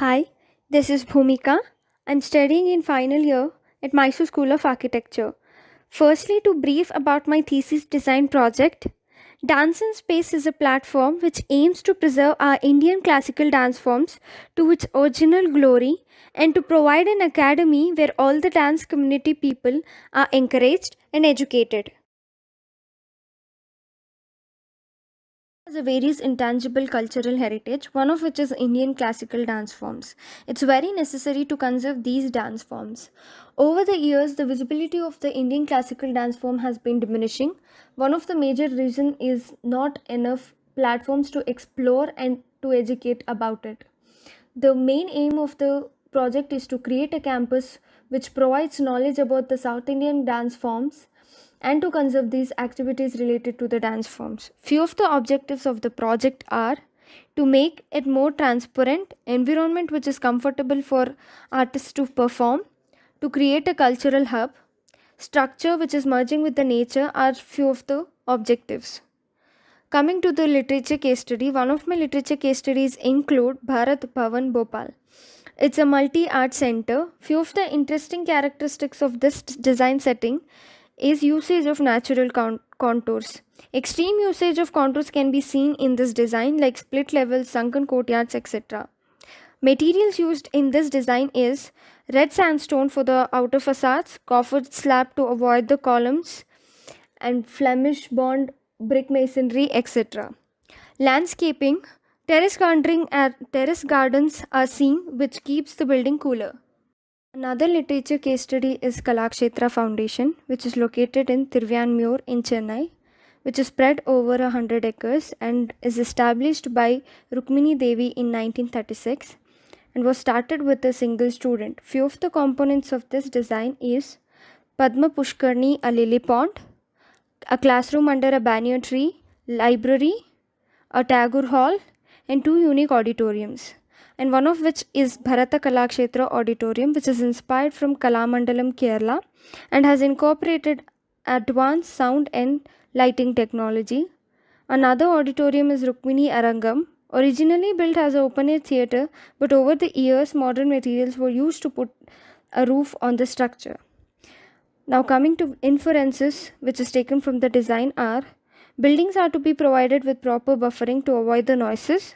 Hi, this is Bhumika. I'm studying in final year at Mysore School of Architecture. Firstly, to brief about my thesis design project, Dance in Space is a platform which aims to preserve our Indian classical dance forms to its original glory and to provide an academy where all the dance community people are encouraged and educated. Has a various intangible cultural heritage, one of which is Indian classical dance forms. It's very necessary to conserve these dance forms. Over the years, the visibility of the Indian classical dance form has been diminishing. One of the major reason is not enough platforms to explore and to educate about it. The main aim of the project is to create a campus which provides knowledge about the South Indian dance forms and to conserve these activities related to the dance forms. Few of the objectives of the project are to make it more transparent, environment which is comfortable for artists to perform, to create a cultural hub, structure which is merging with the nature are few of the objectives. Coming to the literature case study, one of my literature case studies include Bharat Bhavan Bhopal. It's a multi-art center. Few of the interesting characteristics of this design setting is usage of natural contours. Extreme usage of contours can be seen in this design like split levels, sunken courtyards, etc. Materials used in this design is red sandstone for the outer facades, coffered slab to avoid the columns, and Flemish bond brick masonry, etc. Landscaping, terrace gardens are seen, which keeps the building cooler. Another literature case study is Kalakshetra Foundation, which is located in Tirvanmur in Chennai, which is spread over 100 acres and is established by Rukmini Devi in 1936 and was started with a single student. Few of the components of this design is Padma Pushkarni, a lily pond, a classroom under a banyan tree, library, a Tagore Hall, and two unique auditoriums, and one of which is Bharata Kalakshetra Auditorium, which is inspired from Kalamandalam, Kerala, and has incorporated advanced sound and lighting technology. Another auditorium is Rukmini Arangam, originally built as an open air theatre, but over the years, modern materials were used to put a roof on the structure. Now, coming to inferences which is taken from the design are buildings are to be provided with proper buffering to avoid the noises,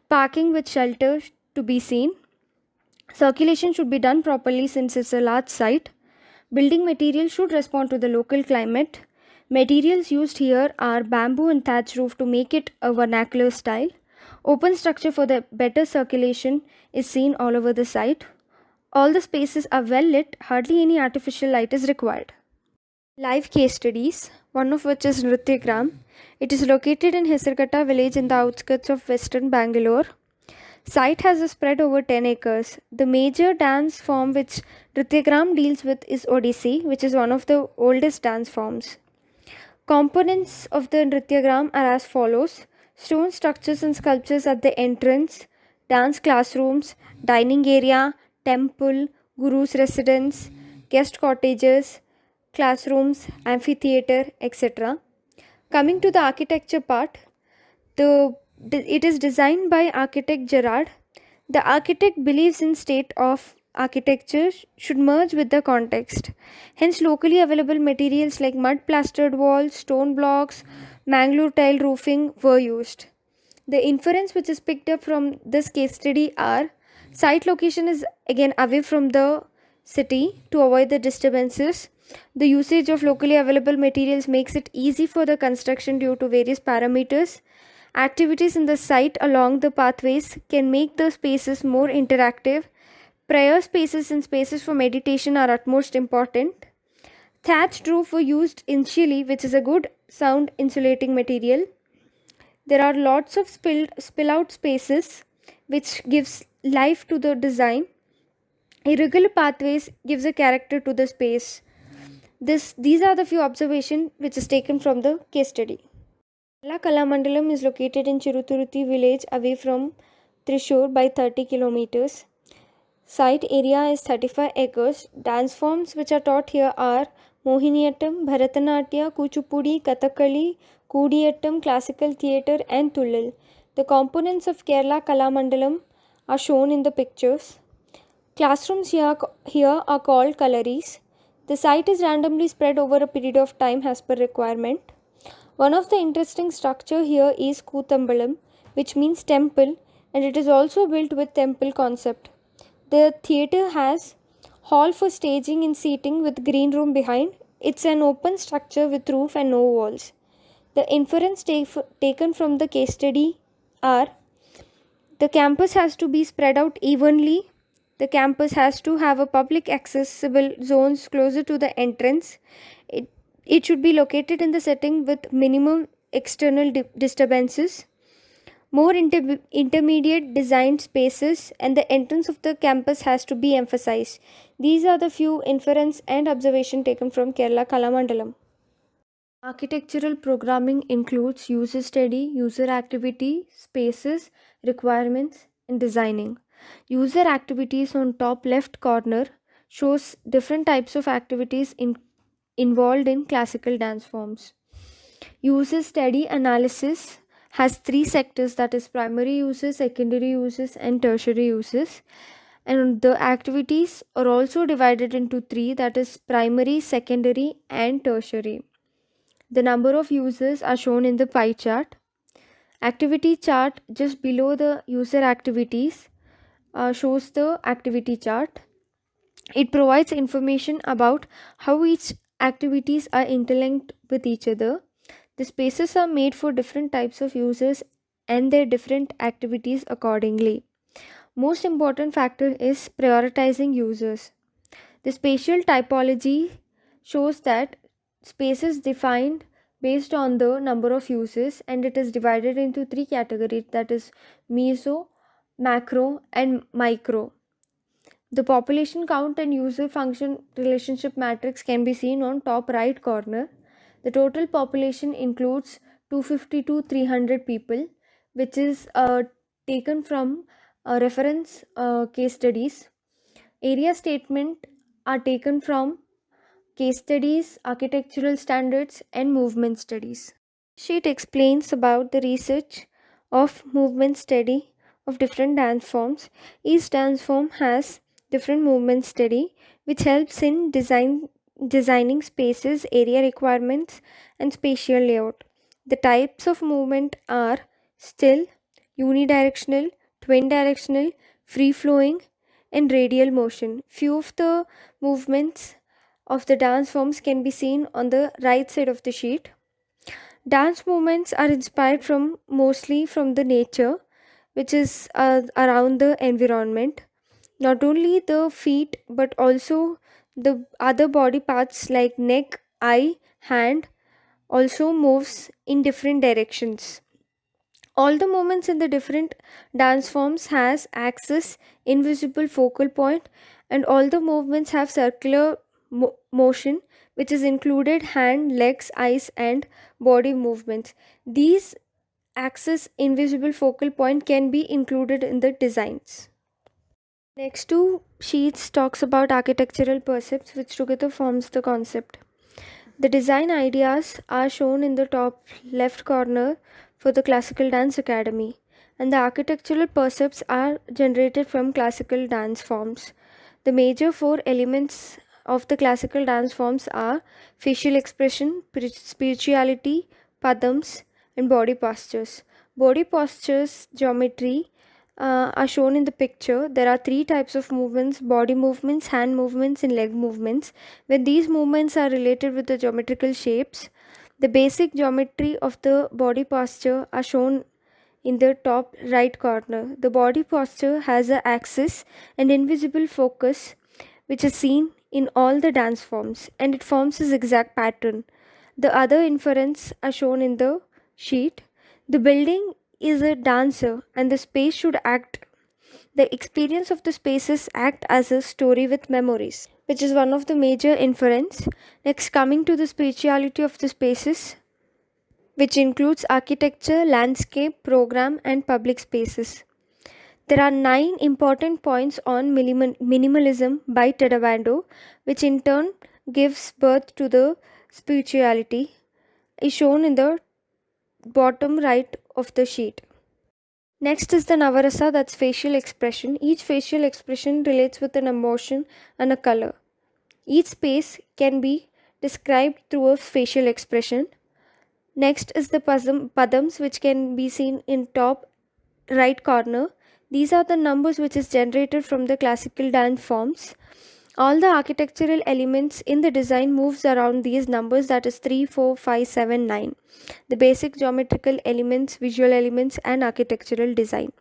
parking with shelter to be seen, circulation should be done properly since it's a large site, building material should respond to the local climate. Materials used here are bamboo and thatch roof to make it a vernacular style. Open structure for the better circulation is seen all over the site. All the spaces are well lit, hardly any artificial light is required. Live case studies, one of which is Nrityagram. It is located in Hisarghatta village in the outskirts of western Bangalore. Site has a spread over 10 acres. The major dance form which Nrityagram deals with is Odissi, which is one of the oldest dance forms. Components of the Nrityagram are as follows: stone structures and sculptures at the entrance, dance classrooms, dining area, temple, guru's residence, guest cottages, classrooms, amphitheater, etc. Coming to the architecture part, it is designed by architect Gerard. The architect believes in state of architecture should merge with the context. Hence, locally available materials like mud plastered walls, stone blocks, mangrove tile roofing were used. The inference which is picked up from this case study are site location is again away from the city to avoid the disturbances. The usage of locally available materials makes it easy for the construction due to various parameters. Activities in the site along the pathways can make the spaces more interactive. Prayer spaces and spaces for meditation are utmost important. Thatched roof were used initially, which is a good sound insulating material. There are lots of spill out spaces which gives life to the design. Irregular pathways gives a character to the space. These are the few observations which is taken from the case study. Kalamandalam is located in Chiruturuthi village away from Thrissur by 30 kilometers. Site area is 35 acres. Dance forms which are taught here are Mohiniyattam, Bharatanatyam, Kuchipudi, Kathakali, Kudiyattam, classical theatre and Tullal. The components of Kerala Kalamandalam are shown in the pictures. Classrooms here are called galleries. The site is randomly spread over a period of time as per requirement. One of the interesting structure here is Kootambalam, which means temple, and it is also built with temple concept. The theatre has hall for staging and seating with green room behind. It's an open structure with roof and no walls. The inference taken from the case study are: the campus has to be spread out evenly. The campus has to have a public accessible zones closer to the entrance. It should be located in the setting with minimum external disturbances. More intermediate designed spaces and the entrance of the campus has to be emphasized. These are the few inference and observation taken from Kerala Kalamandalam. Architectural programming includes user study, user activity, spaces, requirements, and designing. User activities on top left corner shows different types of activities involved in classical dance forms. User study analysis has three sectors, that is primary uses, secondary uses, and tertiary uses. And the activities are also divided into three, that is primary, secondary, and tertiary. The number of users are shown in the pie chart. Activity chart just below the user activities shows the activity chart. It provides information about how each activities are interlinked with each other. The spaces are made for different types of users and their different activities accordingly. Most important factor is prioritizing users. The spatial typology shows that space is defined based on the number of users and it is divided into three categories, that is meso, macro, and micro. The population count and user function relationship matrix can be seen on top right corner. The total population includes 250 to 300 people, which is taken from reference case studies. Area statement are taken from case studies, architectural standards, and movement studies. Sheet explains about the research of movement study of different dance forms. Each dance form has different movement study which helps in designing spaces, area requirements, and spatial layout. The types of movement are still, unidirectional, twin directional, free flowing, and radial motion. Few of the movements of the dance forms can be seen on the right side of the sheet. Dance movements are inspired from mostly from the nature, which is around the environment. Not only the feet, but also the other body parts like neck, eye, hand also moves in different directions. All the movements in the different dance forms has axis, invisible focal point, and all the movements have circular motion, which is included hand, legs, eyes, and body movements. These axis, invisible focal point can be included in the designs. Next two sheets talks about architectural percepts, which together forms the concept. The design ideas are shown in the top left corner for the Classical Dance Academy, and the architectural percepts are generated from classical dance forms. The major four elements of the classical dance forms are facial expression, spirituality, padams, and body postures. Body postures geometry are shown in the picture. There are three types of movements: body movements, hand movements, and leg movements. When these movements are related with the geometrical shapes, the basic geometry of the body posture are shown in the top right corner. The body posture has an axis and invisible focus, which is seen in all the dance forms, and it forms a zigzag pattern. The other inference are shown in the sheet. The building is a dancer and the space should act. The experience of the spaces act as a story with memories, which is one of the major inference. Next, coming to the spirituality of the spaces, which includes architecture, landscape, program, and public spaces. There are 9 important points on minimalism by Tedavando, which in turn gives birth to the spirituality, is shown in the bottom right of the sheet. Next is the Navarasa, that's facial expression. Each facial expression relates with an emotion and a color. Each space can be described through a facial expression. Next is the padams, which can be seen in top right corner. These are the numbers which is generated from the classical dance forms. All the architectural elements in the design moves around these numbers, that is 3, 4, 5, 7, 9. The basic geometrical elements, visual elements and architectural design.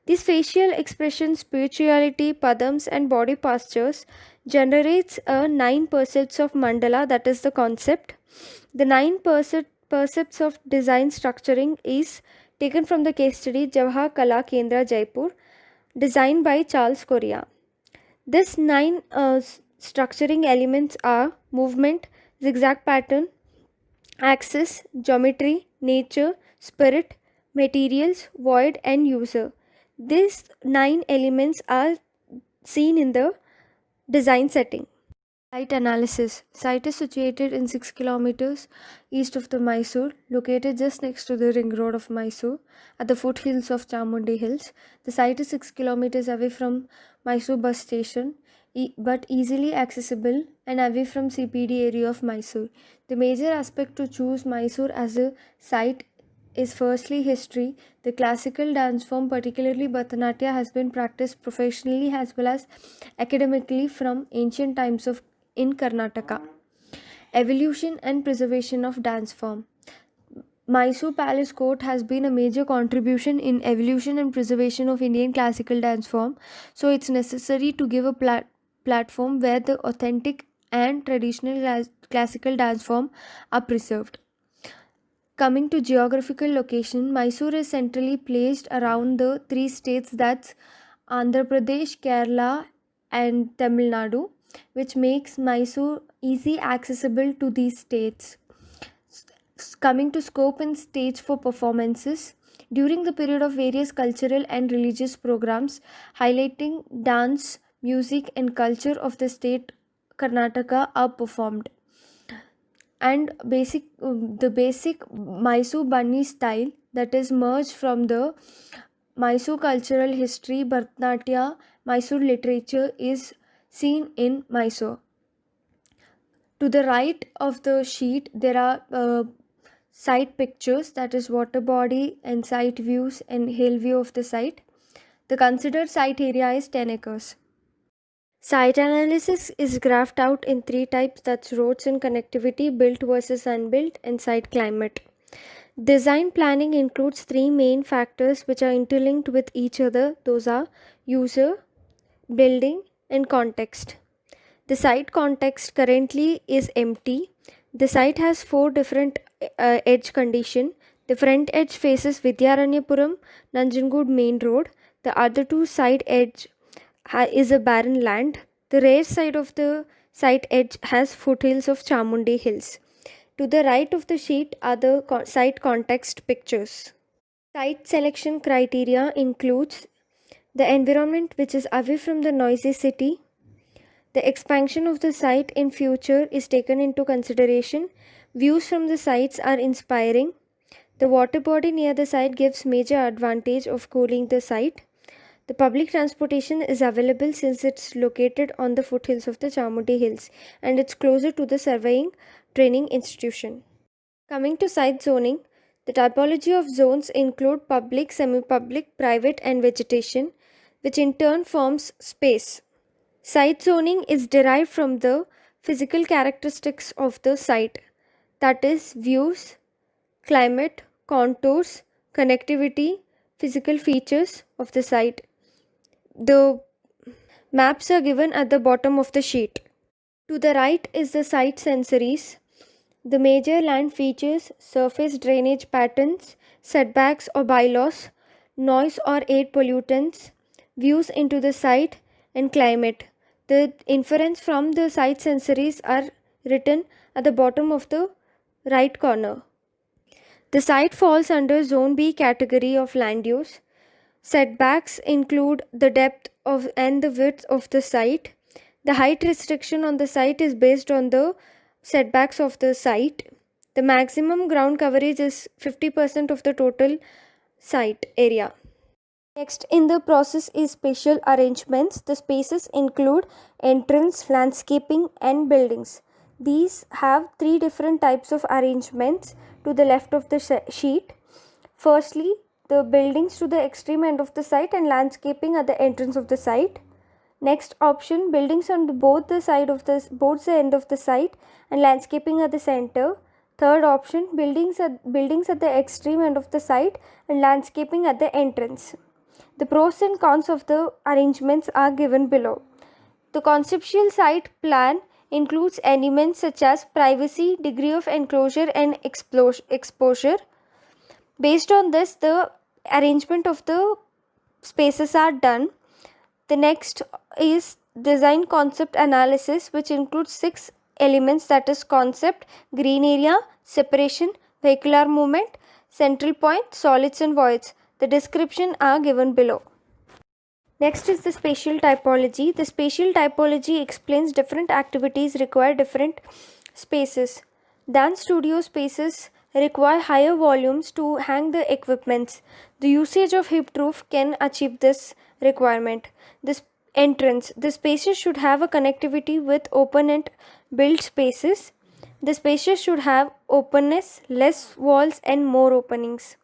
These facial expressions, spirituality, padams and body postures generates a 9 percepts of mandala, that is the concept. The 9 percepts of design structuring is taken from the case study Jawahar Kala Kendra Jaipur, designed by Charles Correa. These 9 structuring elements are movement, zigzag pattern, axis, geometry, nature, spirit, materials, void and user. These 9 elements are seen in the design setting. Site analysis. Site is situated in 6 kilometers east of the Mysore, located just next to the ring road of Mysore at the foothills of Chamundi Hills. The site is 6 kilometers away from Mysore bus station, but easily accessible and away from CPD area of Mysore. The major aspect to choose Mysore as a site is firstly history. The classical dance form, particularly Bharatanatyam, has been practiced professionally as well as academically from ancient times in Karnataka. Evolution and preservation of dance form. Mysore Palace Court has been a major contribution in evolution and preservation of Indian classical dance form, so it's necessary to give a platform where the authentic and traditional classical dance form are preserved. Coming to geographical location, Mysore is centrally placed around the 3 states, that's Andhra Pradesh, Kerala and Tamil Nadu, which makes Mysore easy accessible to these states. Coming to scope and stage for performances, during the period of various cultural and religious programs highlighting dance, music and culture of the state Karnataka are performed. And the basic Mysore bunny style, that is merged from the Mysore cultural history, Bharatanatyam, Mysore literature is seen in Mysore. To the right of the sheet, there are site pictures, that is water body and site views and hill view of the site. The considered site area is 10 acres. Site analysis is graphed out in 3 types, that's roads and connectivity, built versus unbuilt, and site climate. Design planning includes 3 main factors which are interlinked with each other. Those are user, building and context. The site context currently is empty. The site has 4 different edge condition. The front edge faces Vidyaranyapuram, Nanjangud main road. The other 2 side edge is a barren land. The rear side of the site edge has foothills of Chamundi Hills. To the right of the sheet are the site context pictures. Site selection criteria includes the environment, which is away from the noisy city. The expansion of the site in future is taken into consideration. Views from the sites are inspiring. The water body near the site gives major advantage of cooling the site. The public transportation is available since it's located on the foothills of the Chamundi Hills and it's closer to the surveying training institution. Coming to site zoning, the typology of zones include public, semi-public, private and vegetation, which in turn forms space. Site zoning is derived from the physical characteristics of the site, that is views, climate, contours, connectivity, physical features of the site. The maps are given at the bottom of the sheet. To the right is the site sensories. The major land features, surface drainage patterns, setbacks or bylaws, noise or air pollutants, views into the site, and climate. The inference from the site sensories are written at the bottom of the right corner. The site falls under Zone B category of land use. Setbacks include the depth of and the width of the site. The height restriction on the site is based on the setbacks of the site. The maximum ground coverage is 50% of the total site area. Next in the process is spatial arrangements. The spaces include entrance, landscaping, and buildings. These have three different types of arrangements to the left of the sheet. Firstly, the buildings to the extreme end of the site and landscaping at the entrance of the site. Next option, buildings on both the end of the site and landscaping at the center. Third option, buildings at the extreme end of the site and landscaping at the entrance. The pros and cons of the arrangements are given below. The conceptual site plan includes elements such as privacy, degree of enclosure, and exposure. Based on this, the arrangement of the spaces are done. The next is design concept analysis, which includes 6 elements, that is concept, green area, separation, vehicular movement, central point, solids and voids. The description are given below. Next is the spatial typology. The spatial typology explains different activities require different spaces. Dance studio spaces require higher volumes to hang the equipments. The usage of hipped roof can achieve this requirement. This entrance. The spaces should have a connectivity with open and built spaces. The spaces should have openness, less walls and more openings.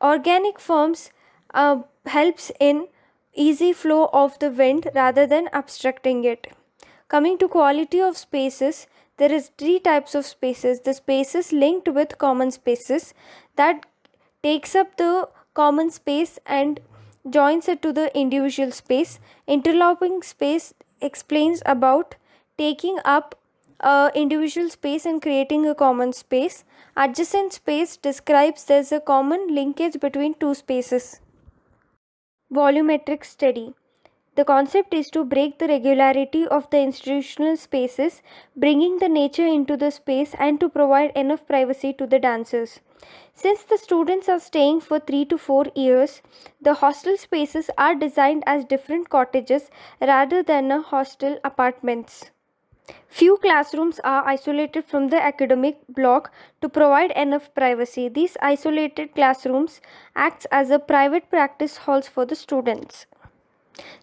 Organic forms helps in easy flow of the wind rather than obstructing it. Coming to quality of spaces, there is three types of spaces. The spaces linked with common spaces, that takes up the common space and joins it to the individual space. Interlocking space explains about taking up individual space and creating a common space. Adjacent space describes there's a common linkage between two spaces. Volumetric study. The concept is to break the regularity of the institutional spaces, bringing the nature into the space and to provide enough privacy to the dancers. Since the students are staying for 3 to 4 years, the hostel spaces are designed as different cottages rather than a hostel apartments. Few classrooms are isolated from the academic block to provide enough privacy. These isolated classrooms acts as a private practice halls for the students.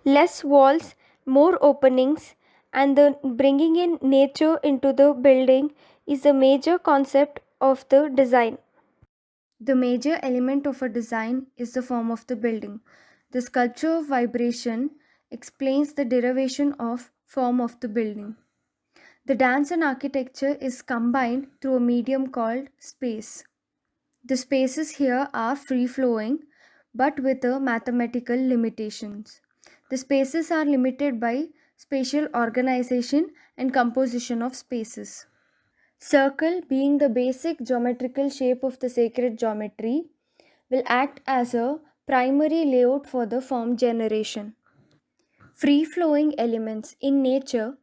Less walls, more openings, and the bringing in nature into the building is a major concept of the design. The major element of a design is the form of the building. The sculpture of vibration explains the derivation of form of the building. The dance and architecture is combined through a medium called space. The spaces here are free flowing but with a mathematical limitations. The spaces are limited by spatial organization and composition of spaces. Circle, being the basic geometrical shape of the sacred geometry, will act as a primary layout for the form generation. Free flowing elements in nature,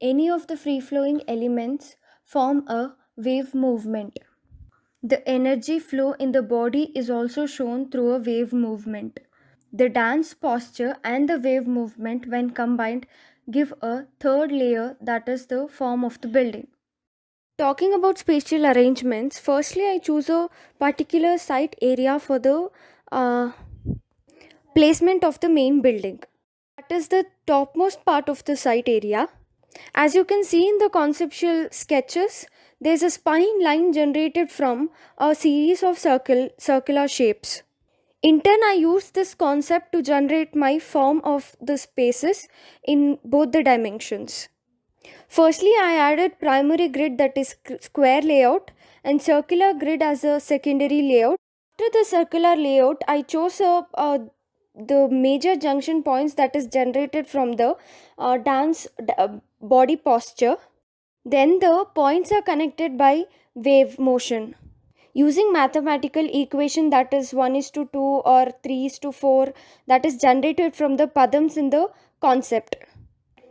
any of the free flowing elements form a wave movement. The energy flow in the body is also shown through a wave movement. The dance posture and the wave movement, when combined, give a third layer, that is the form of the building. Talking about spatial arrangements, firstly I choose a particular site area for the uh, placement of the main building. That is the topmost part of the site area. As you can see in the conceptual sketches, there is a spine line generated from a series of circular shapes. In turn, I use this concept to generate my form of the spaces in both the dimensions. Firstly, I added primary grid, that is square layout, and circular grid as a secondary layout. After the circular layout, I chose the major junction points that is generated from the body posture. Then the points are connected by wave motion. Using mathematical equation, that is 1 is to 2 or 3 is to 4, that is generated from the padams in the concept.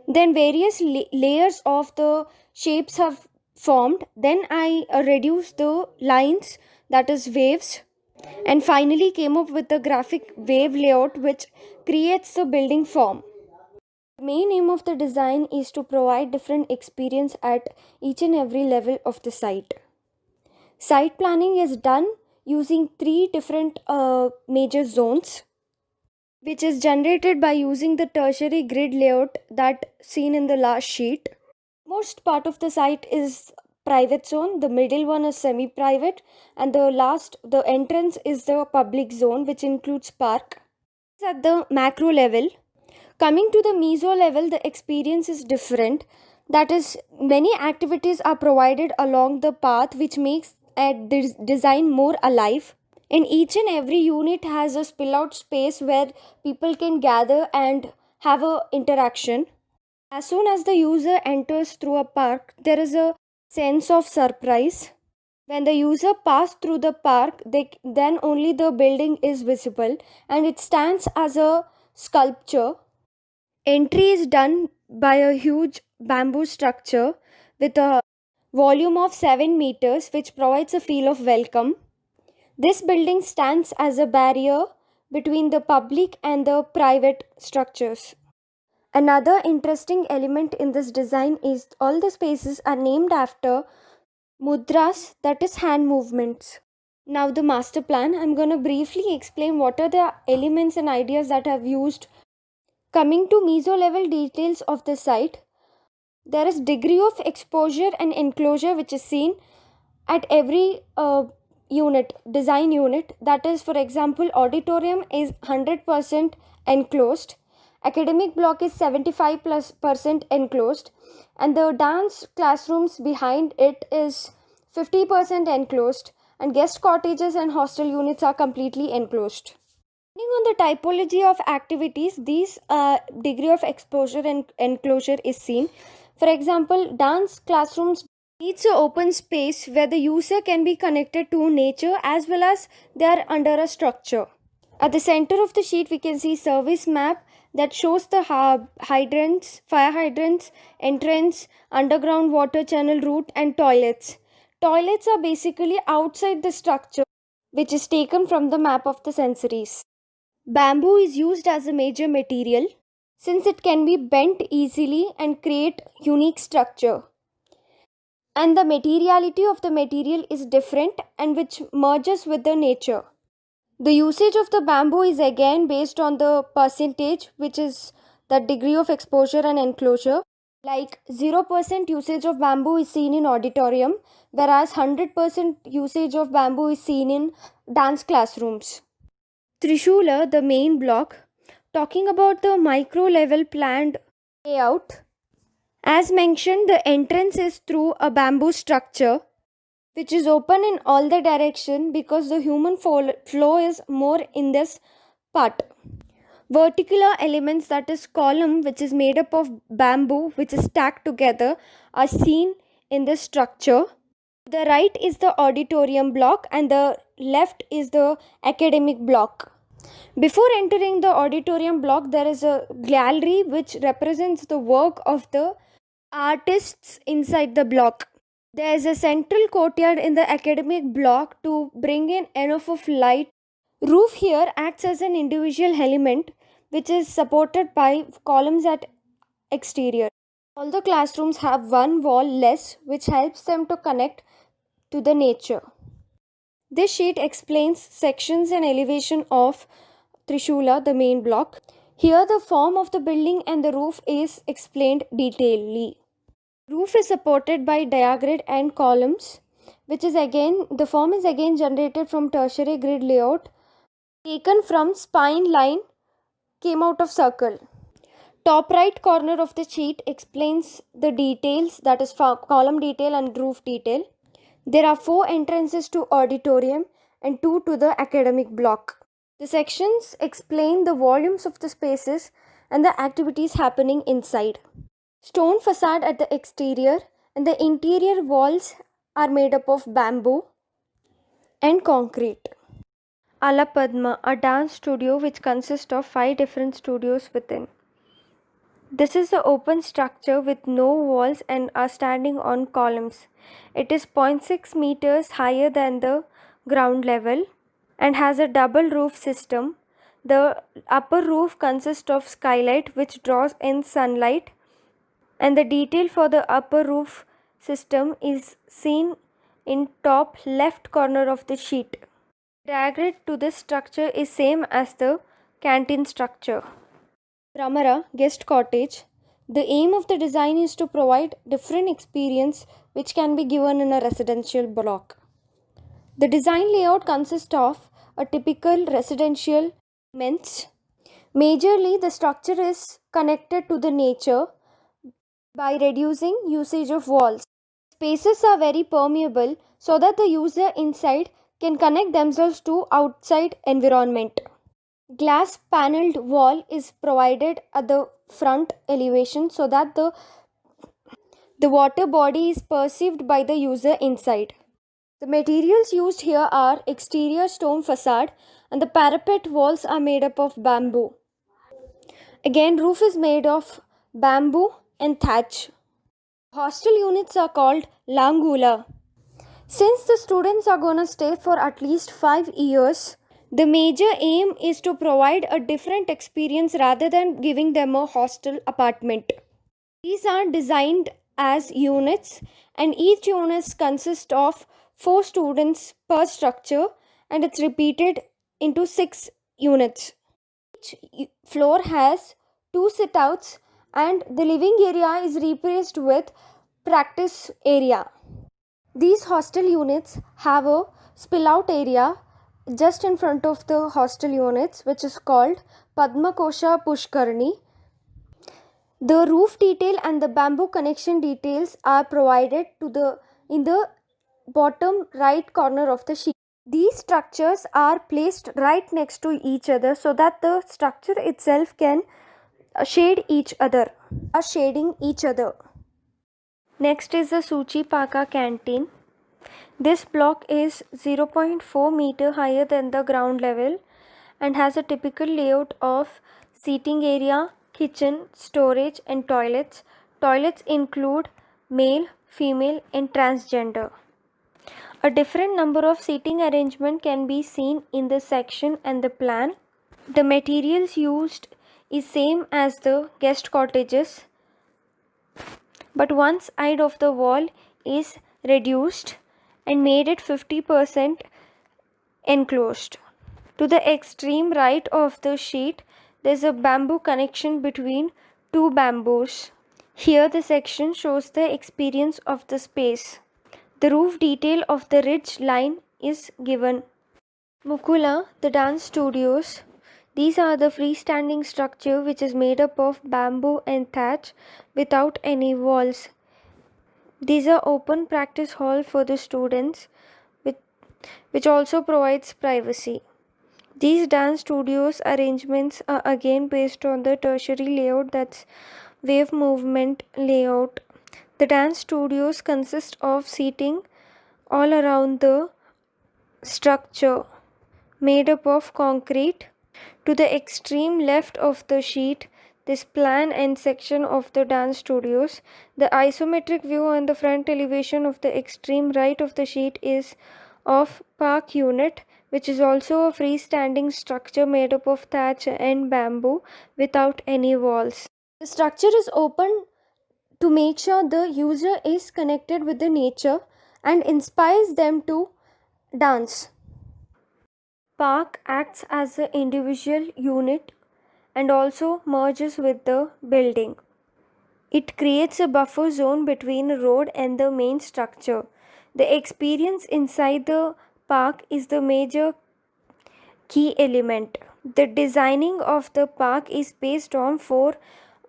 Then various layers of the shapes have formed. Then I reduced the lines, that is waves, and finally came up with the graphic wave layout which creates the building form. The main aim of the design is to provide different experience at each and every level of the site. Site planning is done using three different major zones. which is generated by using the tertiary grid layout that seen in the last sheet. Most part of the site is private zone, the middle one is semi private, and the entrance is the public zone, which includes park. At the macro level, coming to the meso level, the experience is different. That is, many activities are provided along the path, which makes a design more alive. And each and every unit has a spill out space where people can gather and have a interaction. As soon as the user enters through a park, there is a sense of surprise. When the user passes through the park, then only the building is visible and it stands as a sculpture. Entry is done by a huge bamboo structure with a volume of 7 meters, which provides a feel of welcome. This building stands as a barrier between the public and the private structures. Another interesting element in this design is all the spaces are named after mudras, that is hand movements. Now the master plan, I'm going to briefly explain what are the elements and ideas that I've used. Coming to meso level details of the site, there is degree of exposure and enclosure which is seen at every design unit. That is, for example, auditorium is 100% enclosed, academic block is 75% enclosed, and the dance classrooms behind it is 50% enclosed, and guest cottages and hostel units are completely enclosed. Depending on the typology of activities, these degree of exposure and enclosure is seen. For example, dance classrooms needs an open space where the user can be connected to nature as well as they are under a structure. At the center of the sheet, we can see service map that shows the hydrants, fire hydrants, entrance, underground water channel route, and toilets. Toilets are basically outside the structure, which is taken from the map of the sensories. Bamboo is used as a major material since it can be bent easily and create unique structure. And the materiality of the material is different and which merges with the nature. The usage of the bamboo is again based on the percentage, which is the degree of exposure and enclosure. Like 0% usage of bamboo is seen in auditorium, whereas 100% usage of bamboo is seen in dance classrooms. Trishula, the main block, talking about the micro level planned layout. As mentioned, the entrance is through a bamboo structure which is open in all the direction because the human flow is more in this part. Vertical elements, that is column which is made up of bamboo which is stacked together, are seen in this structure. The right is the auditorium block and the left is the academic block. Before entering the auditorium block, there is a gallery which represents the work of the artists inside the block. There is a central courtyard in the academic block to bring in enough of light. Roof here acts as an individual element which is supported by columns at exterior. All the classrooms have one wall less which helps them to connect to the nature. This sheet explains sections and elevation of Trishula, the main block. Here the form of the building and the roof is explained detailedly. Roof is supported by diagrid and columns, which is again, the form is again generated from tertiary grid layout taken from spine line came out of circle. Top right corner of the sheet explains the details, that is column detail and roof detail. There are 4 entrances to auditorium and 2 to the academic block. The sections explain the volumes of the spaces and the activities happening inside. Stone facade at the exterior and the interior walls are made up of bamboo and concrete. Alapadma, a dance studio which consists of 5 different studios within. This is an open structure with no walls and are standing on columns. It is 0.6 meters higher than the ground level and has a double roof system. The upper roof consists of skylight which draws in sunlight, and the detail for the upper roof system is seen in top left corner of the sheet. Diagram to this structure is same as the canteen structure. Pramara guest cottage. The aim of the design is to provide different experience which can be given in a residential block. The design layout consists of a typical residential elements. Majorly, the structure is connected to the nature by reducing usage of walls. Spaces are very permeable so that the user inside can connect themselves to outside environment. Glass paneled wall is provided at the front elevation so that the water body is perceived by the user inside. The materials used here are exterior stone facade and the parapet walls are made up of bamboo. Again, roof is made of bamboo and thatch. Hostel units are called langula. Since the students are going to stay for at least 5 years, the major aim is to provide a different experience rather than giving them a hostel apartment. These are designed as units and each unit consists of 4 students per structure and it's repeated into 6 units. Each floor has 2 sit-outs and the living area is replaced with practice area. These hostel units have a spill-out area just in front of the hostel units which is called Padmakosha Pushkarni. The roof detail and the bamboo connection details are provided in the bottom right corner of the sheet. These structures are placed right next to each other so that the structure itself can shading each other. Next is the Suchi Paka canteen. This block is 0.4 meter higher than the ground level and has a typical layout of seating area, kitchen, storage and toilets. Toilets include male, female and transgender. A different number of seating arrangement can be seen in the section and the plan. The materials used is same as the guest cottages, but one side of the wall is reduced and made it 50% enclosed. To the extreme right of the sheet, there is a bamboo connection between 2 bamboos. Here the section shows the experience of the space. The roof detail of the ridge line is given. Mukula, the dance studios. These are the freestanding structure which is made up of bamboo and thatch without any walls. These are open practice hall for the students which also provides privacy. These dance studios arrangements are again based on the tertiary layout, that's wave movement layout. The dance studios consist of seating all around the structure made up of concrete. To the extreme left of the sheet, this plan and section of the dance studios. The isometric view on the front elevation of the extreme right of the sheet is of park unit, which is also a freestanding structure made up of thatch and bamboo without any walls. The structure is open to make sure the user is connected with the nature and inspires them to dance. Park acts as an individual unit and also merges with the building. It creates a buffer zone between a road and the main structure. The experience inside the park is the major key element. The designing of the park is based on 4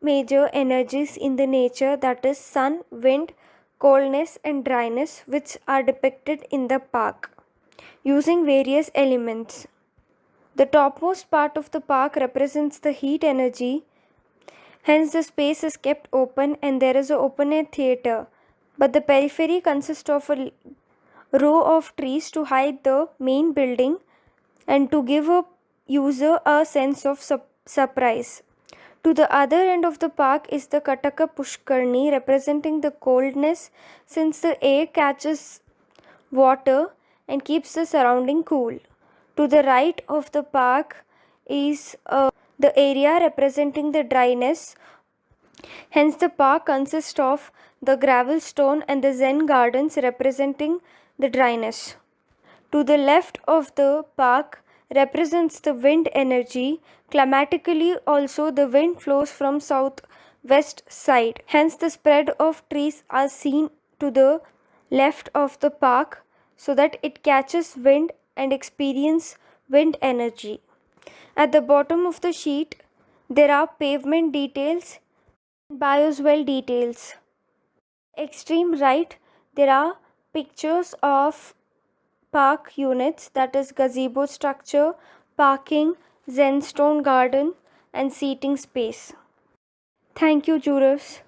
major energies in the nature, that is sun, wind, coldness and dryness, which are depicted in the park using various elements. The topmost part of the park represents the heat energy, hence the space is kept open and there is an open air theatre, but the periphery consists of a row of trees to hide the main building and to give a user a sense of surprise. To the other end of the park is the Kataka Pushkarni, representing the coldness since the air catches water and keeps the surrounding cool. To the right of the park is the area representing the dryness. Hence the park consists of the gravel stone and the Zen gardens representing the dryness. To the left of the park represents the wind energy. Climatically also the wind flows from southwest side. Hence the spread of trees are seen to the left of the park so that it catches wind and experience wind energy. At the bottom of the sheet there are pavement details and bioswale details. Extreme right there are pictures of park units, that is gazebo structure, parking, zenstone garden and seating space. Thank you, jurors.